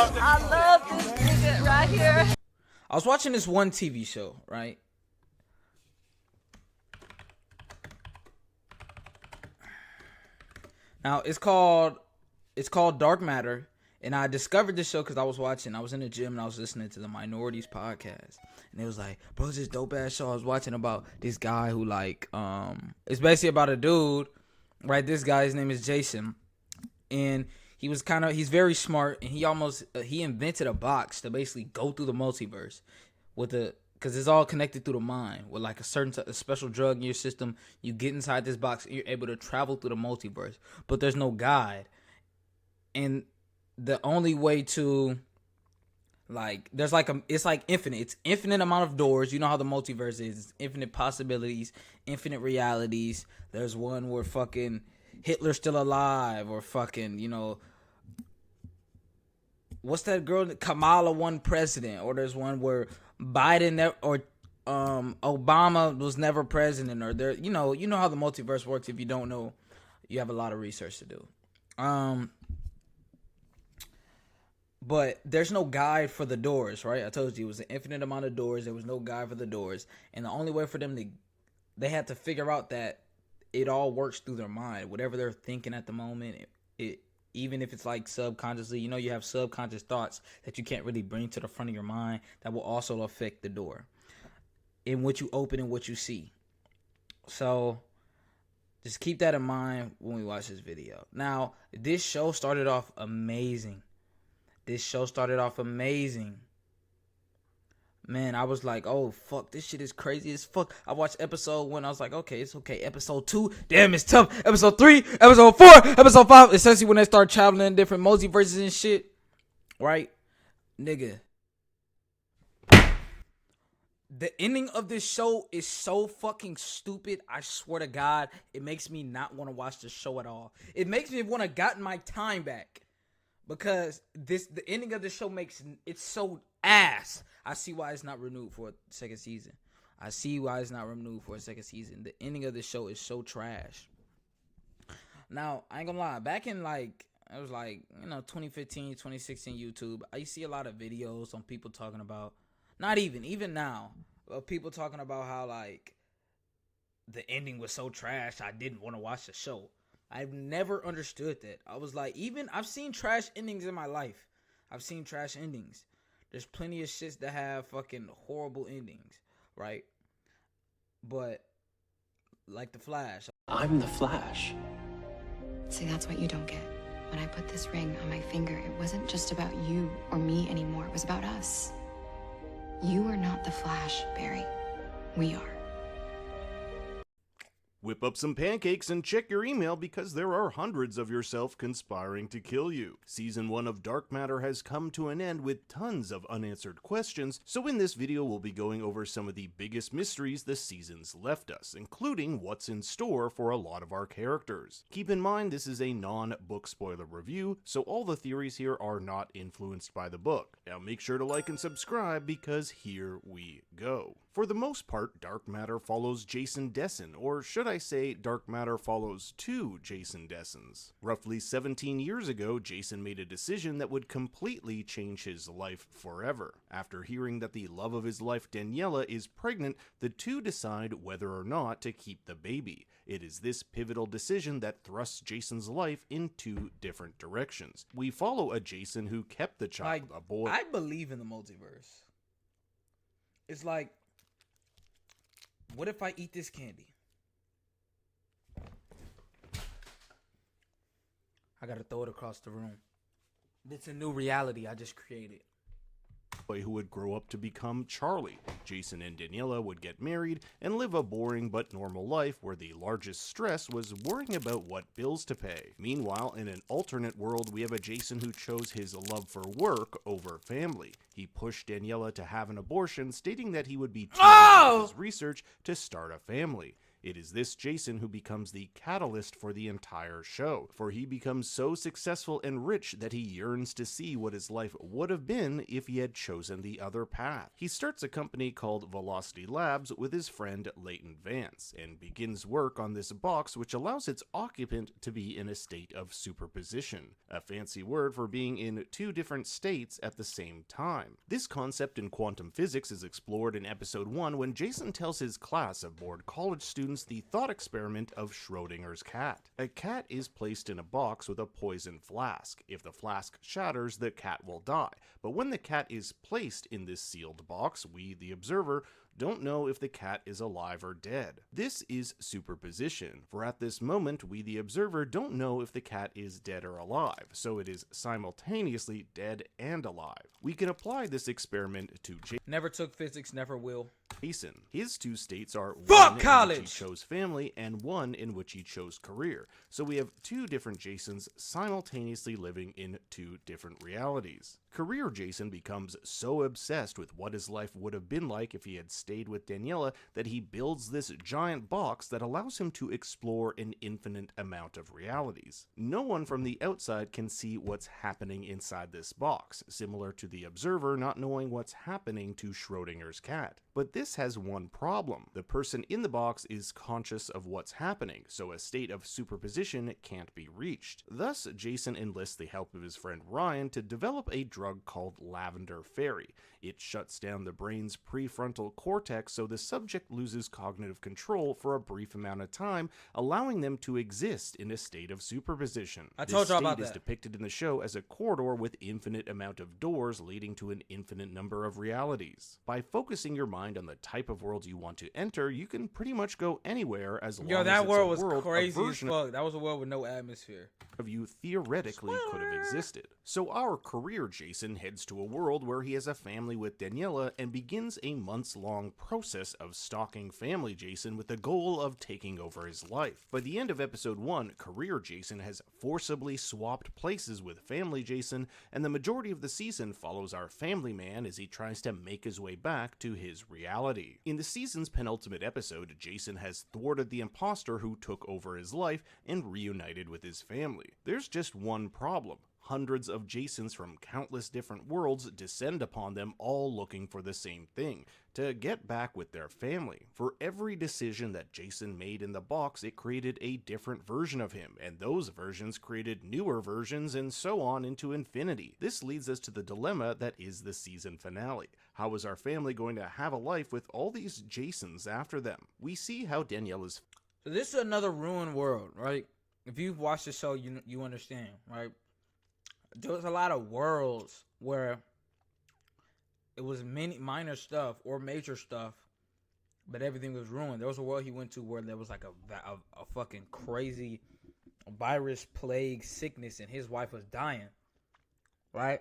I love this nigga right here. I was watching this one TV show, right? Now it's called Dark Matter, and I discovered this show because I was in the gym and I was listening to the Minorities podcast, and it was like, bro, this dope ass show I was watching about this guy who it's basically about a dude, right? This guy, his name is Jason, and he's very smart, and he invented a box to basically go through the multiverse because it's all connected through the mind with like a special drug in your system. You get inside this box and you're able to travel through the multiverse, but there's no guide. And the only way to it's like infinite. It's infinite amount of doors. You know how the multiverse is. It's infinite possibilities, infinite realities. There's one where fucking Hitler's still alive, or fucking, what's that girl? Kamala won president, or there's one where Biden or Obama was never president, or you know how the multiverse works. If you don't know, you have a lot of research to do. But there's no guide for the doors, right? I told you it was an infinite amount of doors. There was no guide for the doors, and the only way for them they had to figure out that it all works through their mind. Whatever they're thinking at the moment, it even if it's like subconsciously, you have subconscious thoughts that you can't really bring to the front of your mind that will also affect the door in what you open and what you see. So just keep that in mind when we watch this video. Now, this show started off amazing. Man, I was like, oh, fuck, this shit is crazy as fuck. I watched episode 1. I was like, okay, it's okay. Episode 2, damn, it's tough. Episode 3, episode 4, episode 5. Essentially, when they start traveling in different multiverses and shit, right? Nigga. The ending of this show is so fucking stupid. I swear to God, it makes me not want to watch the show at all. It makes me want to gotten my time back. Because the ending of the show makes it so ass. I see why it's not renewed for a second season. The ending of the show is so trash. Now, I ain't gonna lie. Back in it was 2015, 2016 YouTube, I see a lot of videos on people talking about, not even now, of people talking about how the ending was so trash I didn't want to watch the show. I've never understood that. I was like, I've seen trash endings in my life. There's plenty of shits that have fucking horrible endings, right? But, like The Flash. I'm the Flash. See, that's what you don't get. When I put this ring on my finger, it wasn't just about you or me anymore. It was about us. You are not the Flash, Barry. We are. Whip up some pancakes and check your email because there are hundreds of yourself conspiring to kill you. Season 1 of Dark Matter has come to an end with tons of unanswered questions, so in this video we'll be going over some of the biggest mysteries the season's left us, including what's in store for a lot of our characters. Keep in mind this is a non-book spoiler review, so all the theories here are not influenced by the book. Now make sure to like and subscribe because here we go. For the most part, Dark Matter follows Jason Dessin, or should I say Dark Matter follows two Jason Dessins. Roughly 17 years ago, Jason made a decision that would completely change his life forever. After hearing that the love of his life, Daniela, is pregnant, the two decide whether or not to keep the baby. It is this pivotal decision that thrusts Jason's life in two different directions. We follow a Jason who kept the child, a boy. I believe in the multiverse. It's like, what if I eat this candy? I gotta throw it across the room. It's a new reality I just created. Who would grow up to become Charlie. Jason and Daniela would get married and live a boring but normal life where the largest stress was worrying about what bills to pay. Meanwhile, in an alternate world, we have a Jason who chose his love for work over family. He pushed Daniela to have an abortion, stating that he would be too busy with his research to start a family. It is this Jason who becomes the catalyst for the entire show, for he becomes so successful and rich that he yearns to see what his life would have been if he had chosen the other path. He starts a company called Velocity Labs with his friend Leighton Vance, and begins work on this box which allows its occupant to be in a state of superposition, a fancy word for being in two different states at the same time. This concept in quantum physics is explored in episode 1 when Jason tells his class of bored college students the thought experiment of Schrodinger's cat. A cat is placed in a box with a poison flask. If the flask shatters, the cat will die. But when the cat is placed in this sealed box, we, the observer, don't know if the cat is alive or dead. This is superposition, for at this moment we, the observer, don't know if the cat is dead or alive, so it is simultaneously dead and alive. We can apply this experiment to Never took physics, never will. Jason. His two states are Fuck one college! in which he chose family and one in which he chose career. So we have two different Jasons simultaneously living in two different realities. Career Jason becomes so obsessed with what his life would have been like if he had stayed with Daniela that he builds this giant box that allows him to explore an infinite amount of realities. No one from the outside can see what's happening inside this box, similar to the observer not knowing what's happening to Schrodinger's cat. But this has one problem. The person in the box is conscious of what's happening, so a state of superposition can't be reached. Thus, Jason enlists the help of his friend Ryan to develop a drug called Lavender Fairy. It shuts down the brain's prefrontal cortex so the subject loses cognitive control for a brief amount of time, allowing them to exist in a state of superposition. I told y'all about This state is that. depicted in the show as a corridor with infinite amount of doors leading to an infinite number of realities. By focusing your mind on the type of world you want to enter, you can pretty much go anywhere as long Yo, as that it's world a was world, a crazy as version fuck. That was a world with no atmosphere. of you theoretically could have existed. So our career Jason heads to a world where he has a family with Daniela and begins a months-long process of stalking family Jason with the goal of taking over his life. By the end of episode 1, career Jason has forcibly swapped places with family Jason, and the majority of the season follows our family man as he tries to make his way back to his reality. In the season's penultimate episode, Jason has thwarted the imposter who took over his life and reunited with his family. There's just one problem. Hundreds of Jasons from countless different worlds descend upon them, all looking for the same thing, to get back with their family. For every decision that Jason made in the box, it created a different version of him, and those versions created newer versions, and so on into infinity. This leads us to the dilemma that is the season finale. How is our family going to have a life with all these Jasons after them? We see how Daniela's So this is another ruined world, right? If you've watched the show, you understand, right? There was a lot of worlds where it was many minor stuff or major stuff, but everything was ruined. There was a world he went to where there was like a fucking crazy virus, plague, sickness, and his wife was dying, right?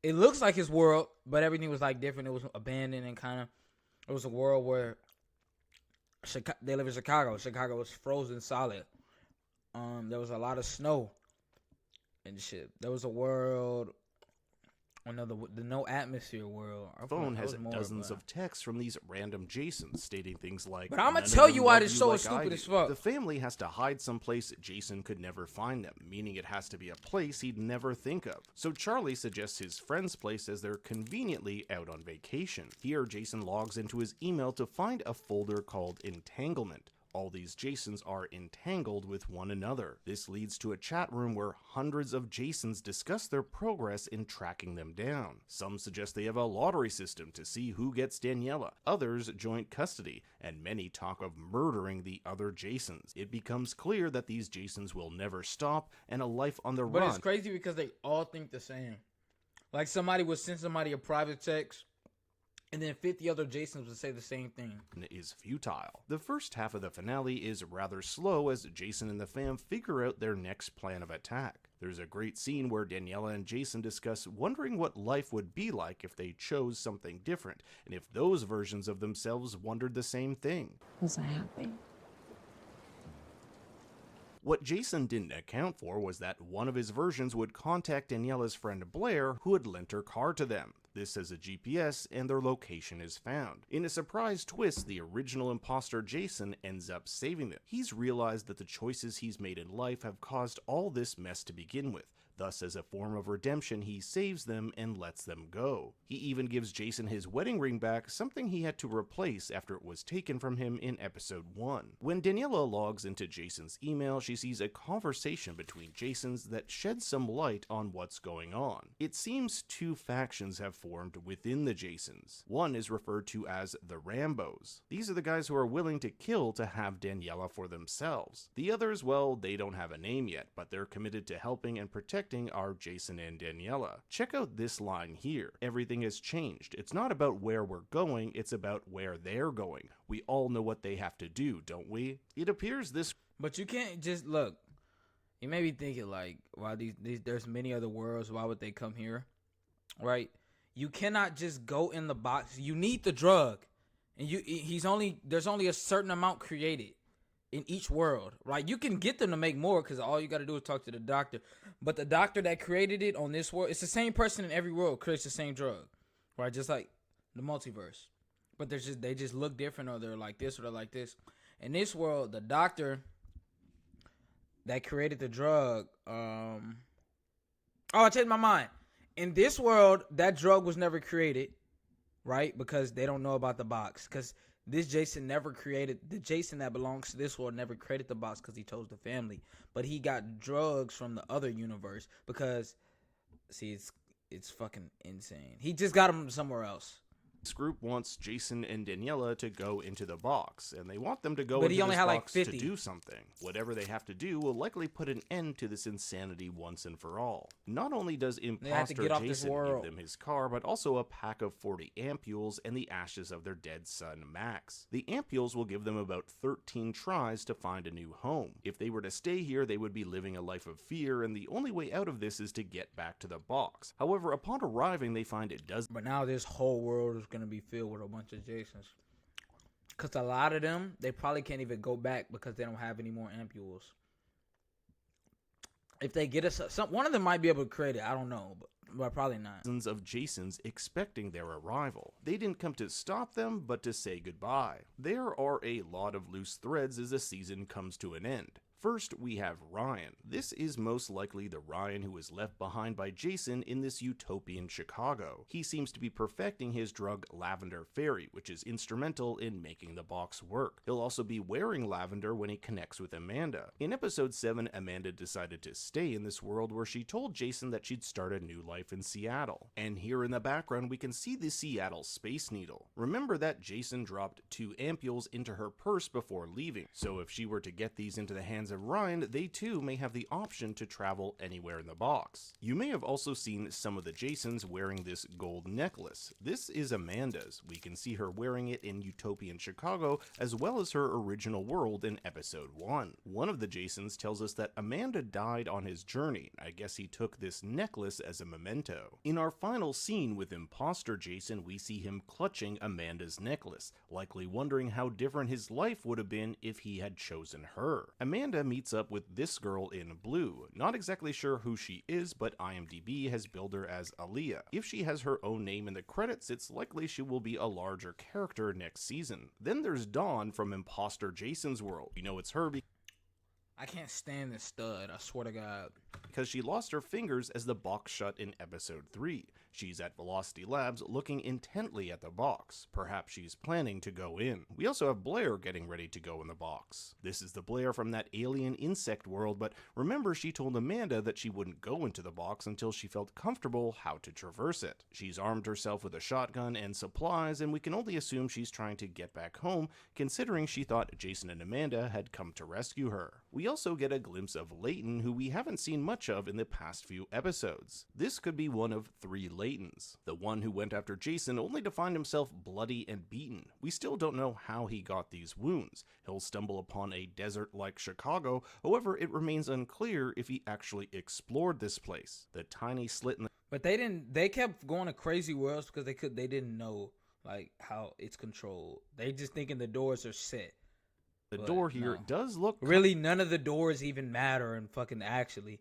It looks like his world, but everything was like different. It was abandoned and kind of. It was a world where they live in Chicago. Chicago was frozen solid. There was a lot of snow and shit. There was a world, the no atmosphere world. phone has dozens of texts from these random Jasons stating things like, But I'ma "None of tell them you why love this you show like is I stupid do." as fuck. The family has to hide someplace Jason could never find them, meaning it has to be a place he'd never think of. So Charlie suggests his friend's place as they're conveniently out on vacation. Here, Jason logs into his email to find a folder called Entanglement. All these Jasons are entangled with one another. This leads to a chat room where hundreds of Jasons discuss their progress in tracking them down. Some suggest they have a lottery system to see who gets Daniela, others joint custody, and many talk of murdering the other Jasons. It becomes clear that these Jasons will never stop, and a life on the But run it's crazy because they all think the same. Like somebody would send somebody a private text, and then 50 other Jasons would say the same thing. is futile. The first half of the finale is rather slow as Jason and the fam figure out their next plan of attack. There's a great scene where Daniela and Jason discuss wondering what life would be like if they chose something different, and if those versions of themselves wondered the same thing. Was I happy? What Jason didn't account for was that one of his versions would contact Daniela's friend Blair, who had lent her car to them. This has a GPS, and their location is found. In a surprise twist, the original imposter Jason ends up saving them. He's realized that the choices he's made in life have caused all this mess to begin with. Thus, as a form of redemption, he saves them and lets them go. He even gives Jason his wedding ring back, something he had to replace after it was taken from him in episode 1. When Daniela logs into Jason's email, she sees a conversation between Jasons that sheds some light on what's going on. It seems two factions have formed within the Jasons. One is referred to as the Rambos. These are the guys who are willing to kill to have Daniela for themselves. The others, well, they don't have a name yet, but they're committed to helping and protecting are Jason and Daniela. Check out this line here. Everything has changed. It's not about where we're going, it's about where they're going. We all know what they have to do, don't we? It appears this... But you can't just look. You may be thinking like, wow, these there's many other worlds. Why would they come here? Right? You cannot just go in the box. You need the drug, and there's only a certain amount created in each world, right? You can get them to make more because all you got to do is talk to the doctor. But the doctor that created it on this world, it's the same person in every world creates the same drug, right? Just like the multiverse. But they just look different, or they're like this or they're like this. In this world, the doctor that created the drug, I changed my mind. In this world, that drug was never created, right? Because they don't know about the box. Because this Jason never created, the Jason that belongs to this world never created the box because he chose the family. But he got drugs from the other universe because, see, it's fucking insane. He just got them somewhere else. This group wants Jason and Daniela to go into the box, and they want them to go But into he only this had box like to 50. do something. Whatever they have to do will likely put an end to this insanity once and for all. Not only does have to imposter get off this Jason give world. them his car, but also a pack of 40 ampules and the ashes of their dead son, Max. The ampules will give them about 13 tries to find a new home. If they were to stay here, they would be living a life of fear, and the only way out of this is to get back to the box. However, upon arriving, they find it does. But now this whole world is going to be filled with a bunch of Jasons. Because a lot of them, they probably can't even go back because they don't have any more ampules. If they get us, one of them might be able to create it. I don't know, but probably not. Thousands of Jasons expecting their arrival. They didn't come to stop them, but to say goodbye. There are a lot of loose threads as the season comes to an end. First, we have Ryan. This is most likely the Ryan who was left behind by Jason in this utopian Chicago. He seems to be perfecting his drug Lavender Fairy, which is instrumental in making the box work. He'll also be wearing lavender when he connects with Amanda. In episode 7, Amanda decided to stay in this world where she told Jason that she'd start a new life in Seattle. And here in the background, we can see the Seattle Space Needle. Remember that Jason dropped 2 ampules into her purse before leaving, so if she were to get these into the hands of Ryan, they too may have the option to travel anywhere in the box. You may have also seen some of the Jasons wearing this gold necklace. This is Amanda's. We can see her wearing it in Utopian Chicago as well as her original world in episode 1. One of the Jasons tells us that Amanda died on his journey. I guess he took this necklace as a memento. In our final scene with imposter Jason, we see him clutching Amanda's necklace, likely wondering how different his life would have been if he had chosen her. Amanda meets up with this girl in blue. Not exactly sure who she is, but IMDb has billed her as Aaliyah. If she has her own name in the credits, it's likely she will be a larger character next season. Then there's Dawn from Imposter Jason's world. You know it's her I can't stand this stud, I swear to God. because she lost her fingers as the box shut in episode 3. She's at Velocity Labs looking intently at the box. Perhaps she's planning to go in. We also have Blair getting ready to go in the box. This is the Blair from that alien insect world, but remember she told Amanda that she wouldn't go into the box until she felt comfortable how to traverse it. She's armed herself with a shotgun and supplies, and we can only assume she's trying to get back home, considering she thought Jason and Amanda had come to rescue her. We also get a glimpse of Layton, who we haven't seen much of in the past few episodes. This could be one of 3 Laytons. The one who went after Jason only to find himself bloody and beaten. We still don't know how he got these wounds. He'll stumble upon a desert like Chicago, however it remains unclear if he actually explored this place. The tiny slit in the But they kept going to crazy worlds because they didn't know like how it's controlled. They just thinking the doors are set. The But door here no. does look Really, none of the doors even matter, and fucking actually,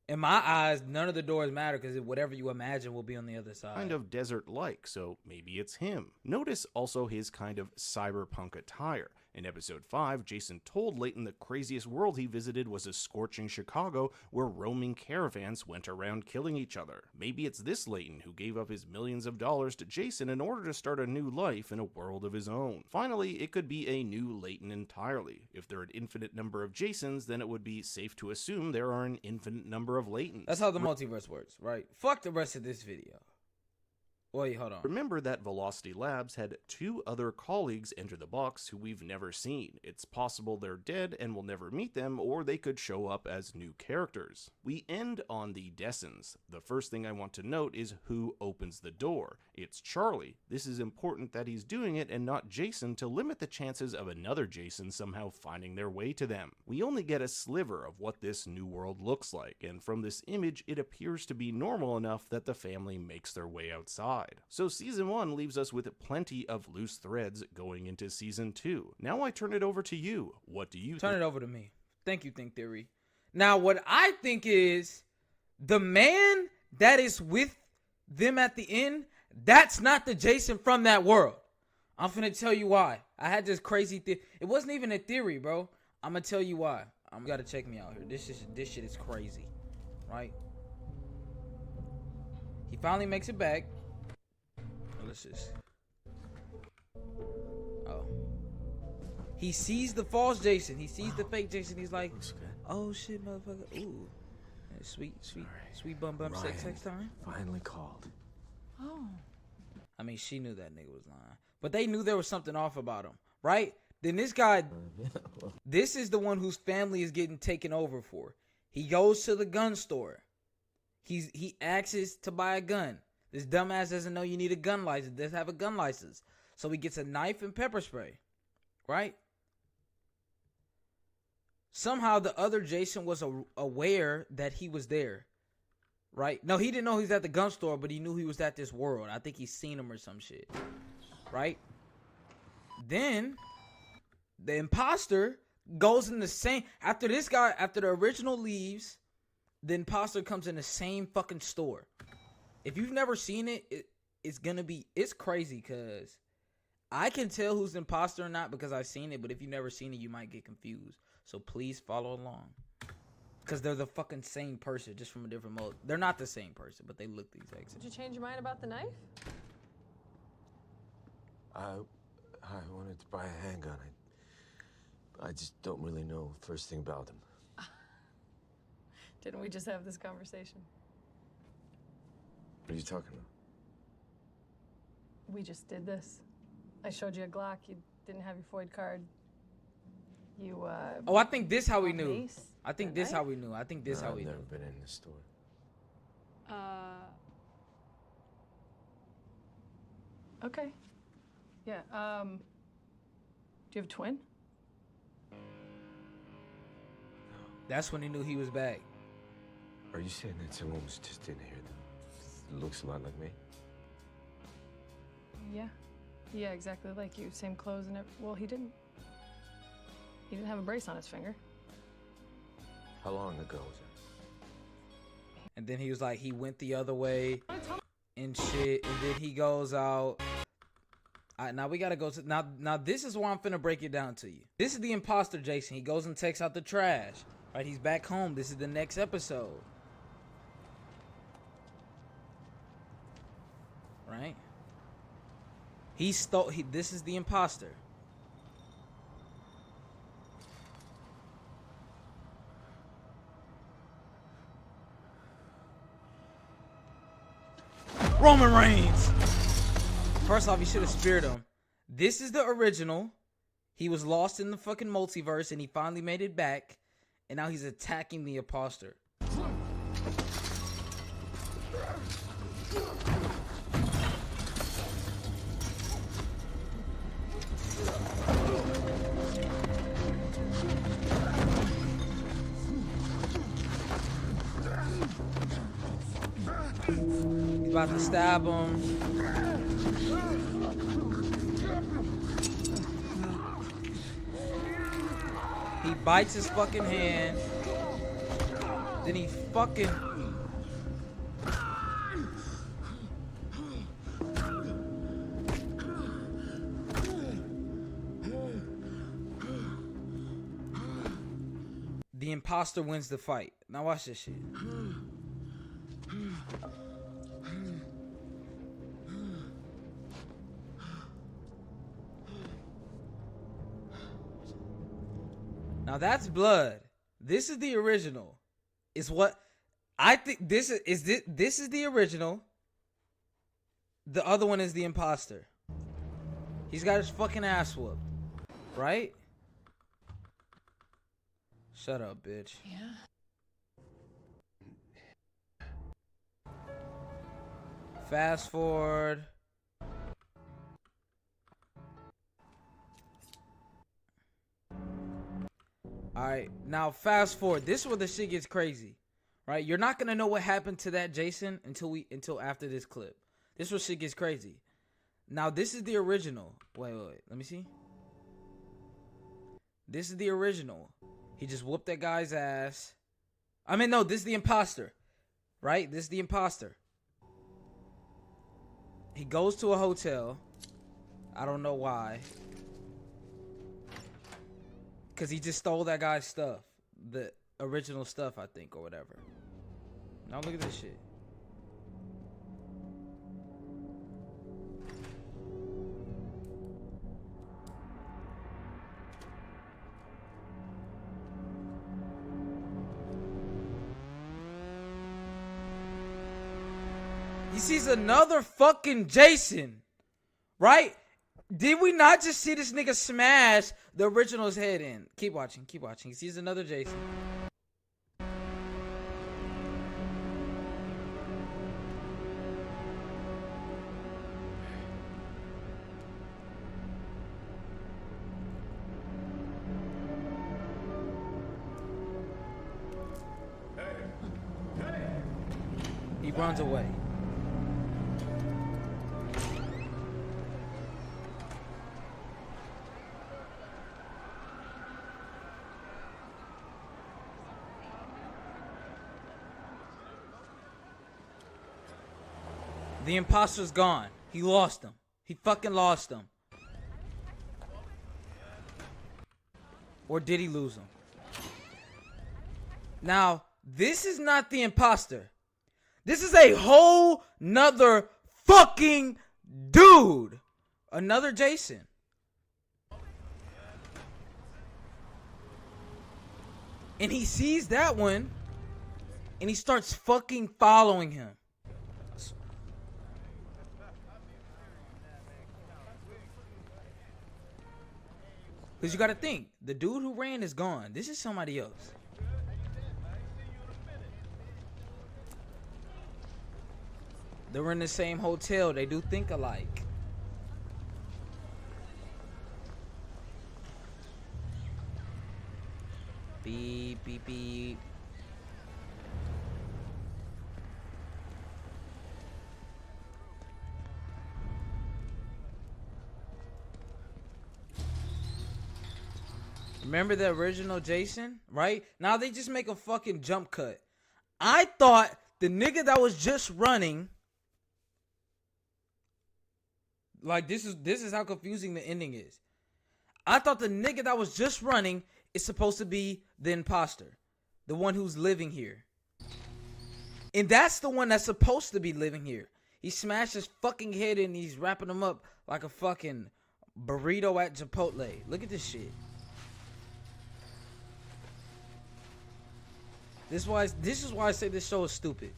in my eyes, none of the doors matter because whatever you imagine will be on the other side. kind of desert-like, so maybe it's him. Notice also his kind of cyberpunk attire. In episode 5, Jason told Layton the craziest world he visited was a scorching Chicago where roaming caravans went around killing each other. Maybe it's this Layton who gave up his millions of dollars to Jason in order to start a new life in a world of his own. Finally, it could be a new Layton entirely. If there are an infinite number of Jasons, then it would be safe to assume there are an infinite number of Laytons. That's how the multiverse works, right? Fuck the rest of this video. Wait, hold on. Remember that Velocity Labs had 2 other colleagues enter the box who we've never seen. It's possible they're dead and we'll never meet them, or they could show up as new characters. We end on the Dessens. The first thing I want to note is who opens the door. It's Charlie. This is important that he's doing it and not Jason to limit the chances of another Jason somehow finding their way to them. We only get a sliver of what this new world looks like, and from this image it appears to be normal enough that the family makes their way outside. So season 1 leaves us with plenty of loose threads going into season 2. Now I turn it over to you. What do you think? Turn it over to me. Thank you, Think Theory. Now, what I think is the man that is with them at the end, that's not the Jason from that world. I'm finna tell you why. I had this crazy theory. It wasn't even a theory, bro. I'm gonna tell you why. You gotta check me out here. This shit is crazy, right? He finally makes it back. Let's just. Oh. He sees the false Jason. He sees the fake Jason. He's like, oh shit, motherfucker. Ooh. Sweet bum sex time. Finally called. Oh. I mean, she knew that nigga was lying. But they knew there was something off about him, right? Then this guy, this is the one whose family is getting taken over for. He goes to the gun store. He asks to buy a gun. This dumbass doesn't know you need a gun license. Doesn't have a gun license. So he gets a knife and pepper spray. Right? Somehow the other Jason was aware that he was there. Right? No, he didn't know he was at the gun store, but he knew he was at this world. I think he's seen him or some shit. Right? Then the imposter goes in the same... After the original leaves, the imposter comes in the same fucking store. If you've never seen it, it's crazy because I can tell who's the imposter or not because I've seen it, but if you've never seen it, you might get confused. So please follow along. Because they're the fucking same person, just from a different mode. They're not the same person, but they look the exact same. Did you change your mind about the knife? I wanted to buy a handgun. I just don't really know first thing about them. Didn't we just have this conversation? What are you talking about? We just did this. I showed you a Glock. You didn't have your FOID card. You, Oh, I think this how we bought knew. Mace I think that this night? how we knew. I think this how I've we never knew. been in the store. Okay. Yeah, do you have a twin? That's when he knew he was back. Are you saying that someone was just in here that looks a lot like me? Yeah. Yeah, exactly like you. Same clothes and well, he didn't. He didn't have a brace on his finger. How long ago was that? And then he was like, he went the other way and shit. And then he goes out. Now we gotta go to now. This is why I'm finna break it down to you. This is the imposter Jason. He goes and takes out the trash. Right, he's back home. This is the next episode. Right? He stole. This is the imposter. Roman Reigns. First off, you should have speared him. This is the original. He was lost in the fucking multiverse and he finally made it back. And now he's attacking the imposter. He's about to stab him. He bites his fucking hand. Then he fucking... The imposter wins the fight. Now watch this shit. Now that's blood. This is the original. Is what I think. This is the original. The other one is the imposter. He's got his fucking ass whooped, right? Shut up, bitch. Yeah. Fast forward. Alright, now fast forward. This is where the shit gets crazy. Right? You're not gonna know what happened to that Jason until after this clip. This is where shit gets crazy. Now this is the original. Wait. Let me see. This is the original. He just whooped that guy's ass. I mean, no, this is the imposter. Right? This is the imposter. He goes to a hotel. I don't know why. Because he just stole that guy's stuff. The original stuff, I think, or whatever. Now look at this shit. He sees another fucking Jason, right? Did we not just see this nigga smash the original's head in? Keep watching, keep watching. He sees another Jason. He runs away. The imposter's gone. He lost him. He fucking lost him. Or did he lose him? Now, this is not the imposter. This is a whole nother fucking dude. Another Jason. And he sees that one. And he starts fucking following him. Because you got to think, the dude who ran is gone. This is somebody else. They were in the same hotel. They do think alike. Beep, beep, beep. Remember the original Jason, right? Now they just make a fucking jump cut. I thought the nigga that was just running, like this is how confusing the ending is. I thought the nigga that was just running is supposed to be the imposter, the one who's living here. And that's the one that's supposed to be living here. He smashed his fucking head and he's wrapping him up like a fucking burrito at Chipotle. Look at this shit. This is why I say this show is stupid.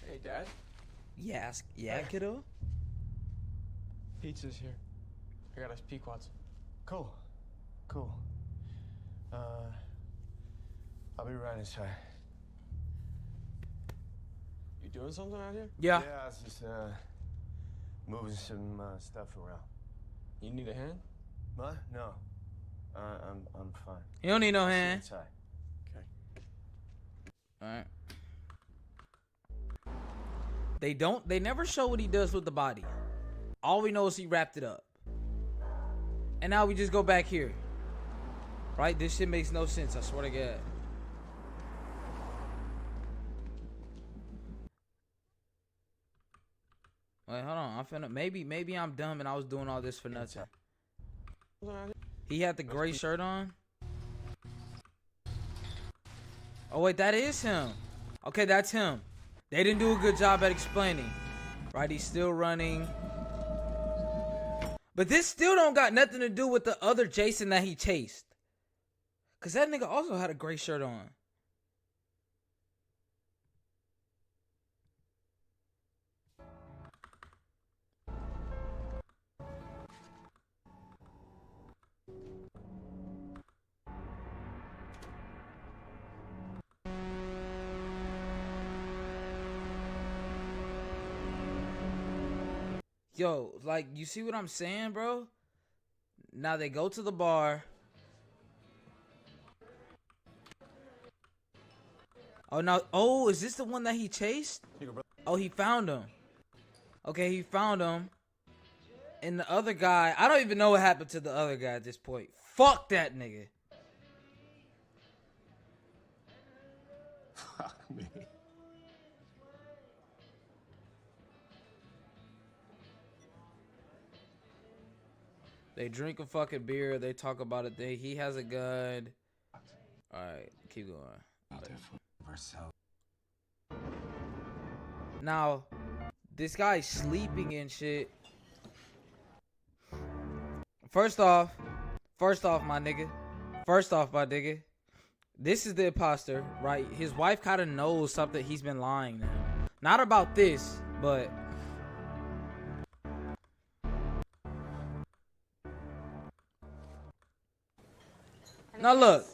Hey, Dad. Yes, yeah, kiddo. Pizza's here. I got us Pequods. Cool. I'll be right inside. You doing something out here? Yeah. Yeah, I was just moving some stuff around. You need a hand? What? No. I'm fine. You don't need no See you hand. inside. Okay. Alright. They never show what he does with the body. All we know is he wrapped it up. And now we just go back here. Right? This shit makes no sense. I swear to God. Wait, hold on. I'm finna. Maybe I'm dumb and I was doing all this for nothing. He had the gray shirt on. Oh wait, that is him. Okay, that's him. They didn't do a good job at explaining. Right? He's still running. But this still don't got nothing to do with the other Jason that he chased. Cause that nigga also had a gray shirt on. Yo, like, you see what I'm saying, bro? Now they go to the bar. Oh, no. Oh, is this the one that he chased? Oh, he found him. Okay, he found him. And the other guy, I don't even know what happened to the other guy at this point. Fuck that nigga. Fuck me. They drink a fucking beer. They talk about it. He has a gun. All right, keep going. Now, this guy's sleeping and shit. First off, my nigga. This is the imposter, right? His wife kind of knows something. He's been lying now. Not about this, but... Now look,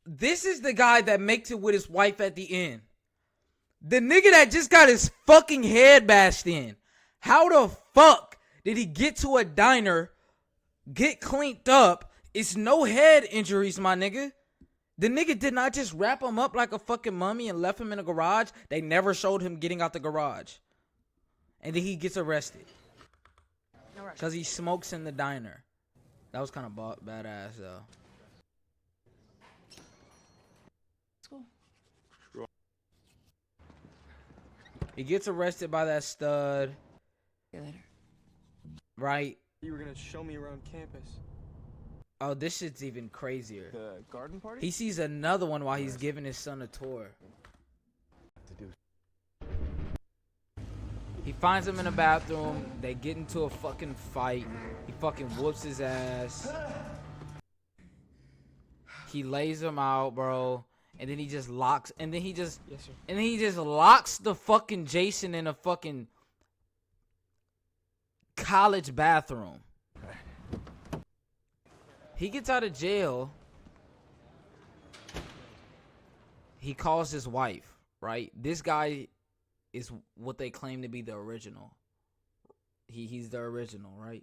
this is the guy that makes it with his wife at the end. The nigga that just got his fucking head bashed in. How the fuck did he get to a diner, get cleaned up? It's no head injuries, my nigga. The nigga did not just wrap him up like a fucking mummy and left him in a garage. They never showed him getting out the garage. And then he gets arrested. Because he smokes in the diner. That was kind of badass, though. He gets arrested by that stud. See you later. Right? You were gonna show me around campus. Oh, this shit's even crazier. The garden party? He sees another one while he's giving his son a tour. He finds him in a bathroom. They get into a fucking fight. He fucking whoops his ass. He lays him out, bro. And then he just locks, and then he just, Yes, sir. and then he just locks the fucking Jason in a fucking college bathroom. He gets out of jail. He calls his wife, right? This guy is what they claim to be the original. He's the original, right?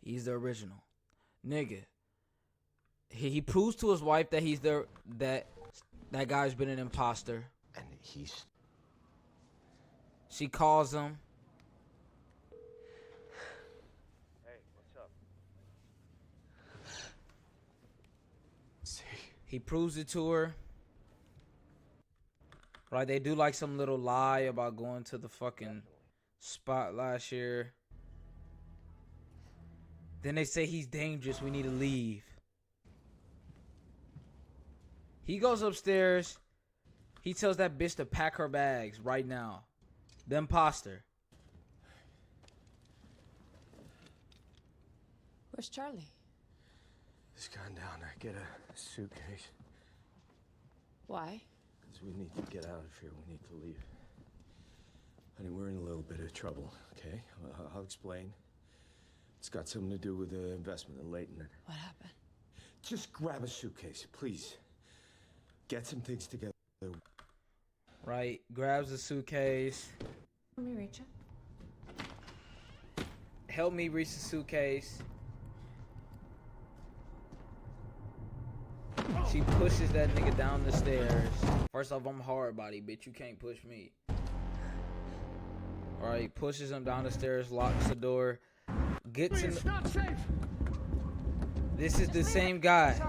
He's the original. Nigga. He proves to his wife that he's that guy's been an imposter. And he's... She calls him. Hey, what's up? See? He proves it to her. Right, they do like some little lie about going to the fucking spot last year. Then they say he's dangerous, we need to leave. He goes upstairs. He tells that bitch to pack her bags right now. The imposter. Where's Charlie? Just gone down there. Get a suitcase. Why? Because we need to get out of here. We need to leave. Honey, we're in a little bit of trouble, okay? I'll explain. It's got something to do with the investment in Leighton. What happened? Just grab a suitcase, please. Get some things together. Right, grabs the suitcase. Let me reach it. Help me reach the suitcase. She pushes that nigga down the stairs. First off, I'm hard body, bitch. You can't push me. Alright, pushes him down the stairs, locks the door. Gets in. It's not safe. This is the same guy.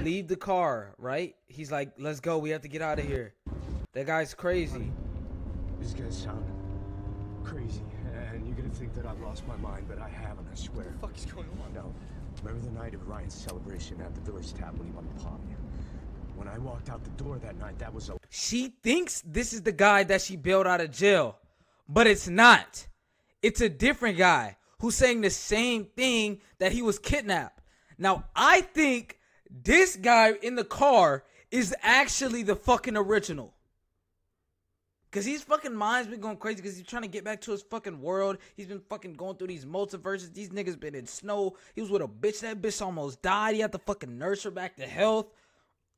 Leave the car, right? He's like, let's go. We have to get out of here. That guy's crazy. This gonna sound crazy, and you're gonna think that I've lost my mind, but I haven't, I swear. What the fuck is going on? No. Remember the night of Ryan's celebration at the village tap when he won the pot? When I walked out the door that night, that was a... She thinks this is the guy that she bailed out of jail, but it's not. It's a different guy who's saying the same thing, that he was kidnapped. Now, I think this guy in the car is actually the fucking original. Because his fucking mind's been going crazy because he's trying to get back to his fucking world. He's been fucking going through these multiverses. These niggas been in snow. He was with a bitch. That bitch almost died. He had to fucking nurse her back to health.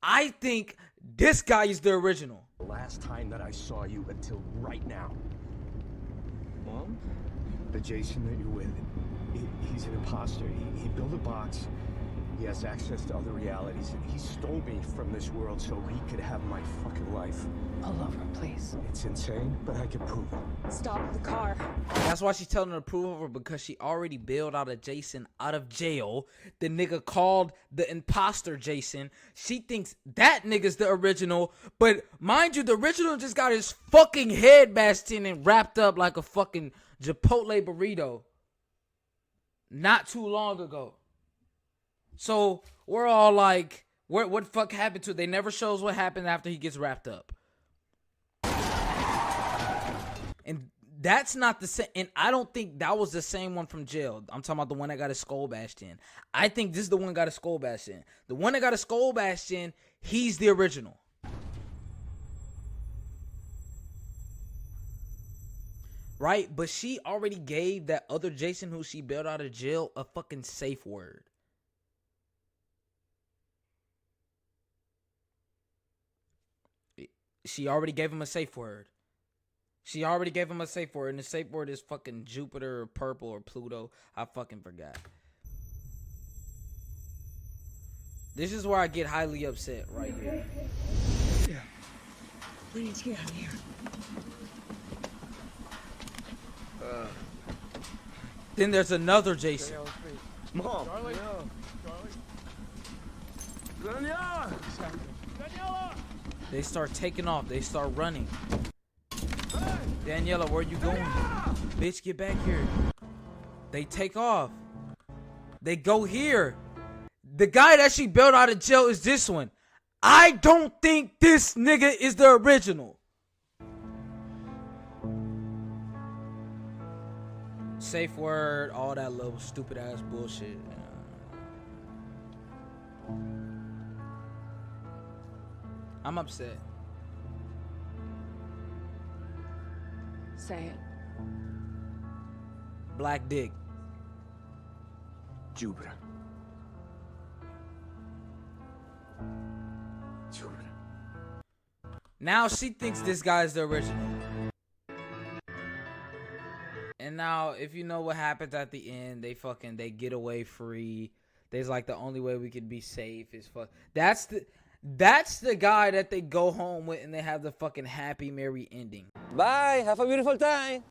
I think this guy is the original. The last time that I saw you until right now. Mom? The Jason that you're with, he's an imposter. He built a box. He has access to other realities, and he stole me from this world so he could have my fucking life. Pull over, please. It's insane, but I can prove it. Stop the car. That's why she's telling her to prove over, because she already bailed out of Jason out of jail. The nigga called the imposter Jason. She thinks that nigga's the original. But mind you, the original just got his fucking head bashed in and wrapped up like a fucking Chipotle burrito not too long ago. So we're all like, what the fuck happened to it? They never shows what happened after he gets wrapped up. And that's not the same. And I don't think that was the same one from jail. I'm talking about the one that got his skull bashed in. I think this is the one that got his skull bashed in. The one that got his skull bashed in, he's the original. Right? But she already gave that other Jason who she bailed out of jail a fucking safe word. She already gave him a safe word. She already gave him a safe word, and the safe word is fucking Jupiter or Purple or Pluto. I fucking forgot. This is where I get highly upset right here. Yeah. We need to get out of here. Then there's another Jason. Mom! Charlie? Charlie? Daniela! Daniela! They start taking off. They start running. Daniela, where you going? Bitch, get back here. They take off. They go here. The guy that she bailed out of jail is this one. I don't think this nigga is the original. Safe word, all that little stupid ass bullshit. I'm upset. Say it. Black dick. Jupiter. Jupiter. Now she thinks this guy is the original. And now, if you know what happens at the end, they get away free. There's like the only way we could be safe is fuck. That's the guy that they go home with and they have the fucking happy merry ending. Bye. Have a beautiful time.